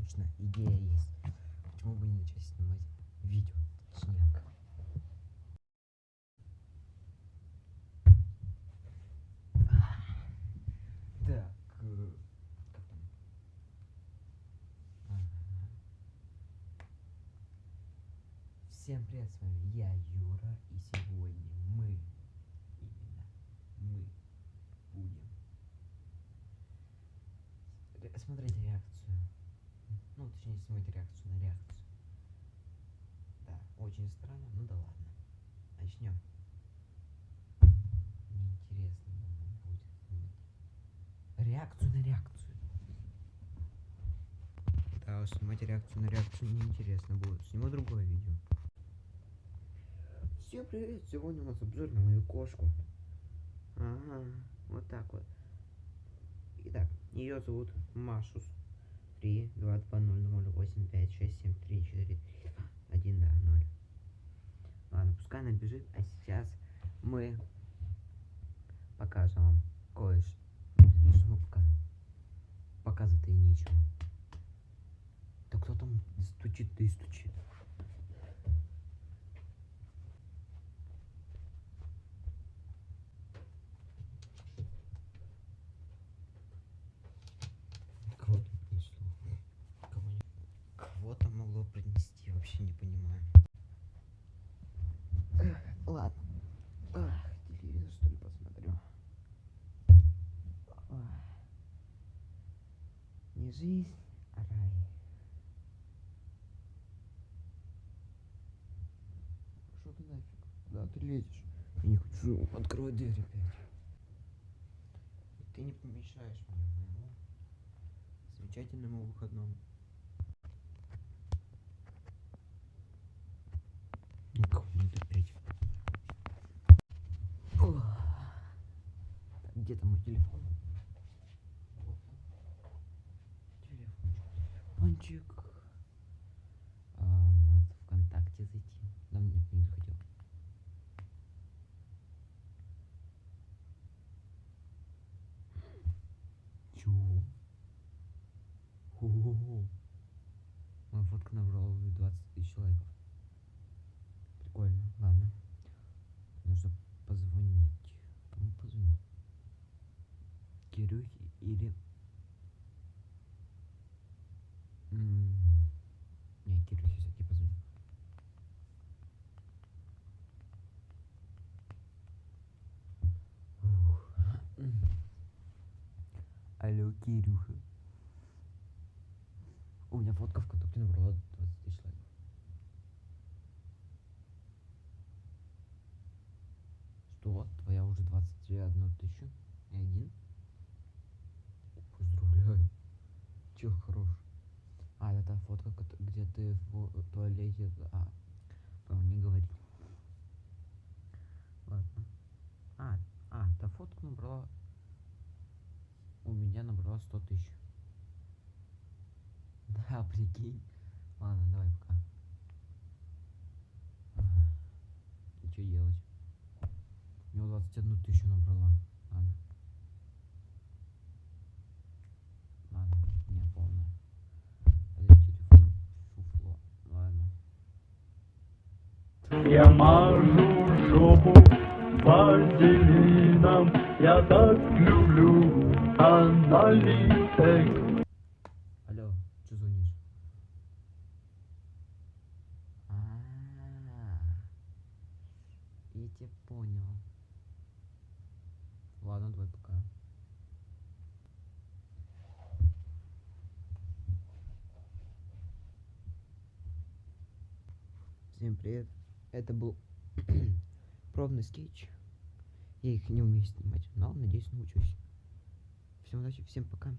точно идея есть. Почему бы не начать снимать видео? Точнее. Так, как там? Всем привет, с вами я, Юра, и сегодня мы будем смотреть реакцию. Ну, точнее, снимать реакцию на реакцию. Да, очень странно, ну да ладно. Начнем. Мне интересно будет снимать реакцию на реакцию. Да, снимать реакцию на реакцию неинтересно будет. Сниму другое видео. Всем привет! Сегодня у нас обзор на мою кошку. Ага, вот так вот. Итак, ее зовут Машус. 3, 2, 2, 0, 0, 8, 5, 6, 7, 3, 4, 3, 2, 1, да, 0. Ладно, пускай она бежит, а сейчас мы покажем вам кое-что. Ну что мы покажем? Показывать-то и нечего. Да кто там стучит, да и стучит. Кого-то принесло. Кого-то могло принести, вообще не понимаю. Ладно. Телевизор что ли посмотрю. Не жизнь, а рай. Что ты нафиг? Куда ты лезешь? Я не хочу открывать дверь опять. Ты не помешаешь мне моему замечательному выходному. Никого нет опять. Где там мой телефон? Телефончик. Надо ВКонтакте зайти. Давно никто не захотел. Чего? Хо-хо-хо. Моя фотка набрала уже 20 тысяч лайков. Прикольно. Ладно. Нужно позвонить. Кому позвонить? Кирюхе или... Не, Кирюхе все-таки позвоню. Алло, Кирюха. У меня фотка в ВКонтакте набрала 20 тысяч лайков. Что? Твоя уже 21 тысячу и 1? Поздравляю. Чё, хорош. Это фотка, где ты в туалете. Не говори. Ладно. Та фотка набрала... У меня набрала 100 тысяч. Да, прикинь. Ладно, давай пока. И что делать? У него 21 тысячу набрала. Ладно, не полная. Это телефон фуфло. Ладно. Я мажу жопу вазелином, я так люблю анальный секс. Алло, что звонишь? Я тебя понял. Ладно, давай пока. Всем привет. Это был пробный скетч. Я их не умею снимать, но надеюсь научусь. Всем удачи, всем пока.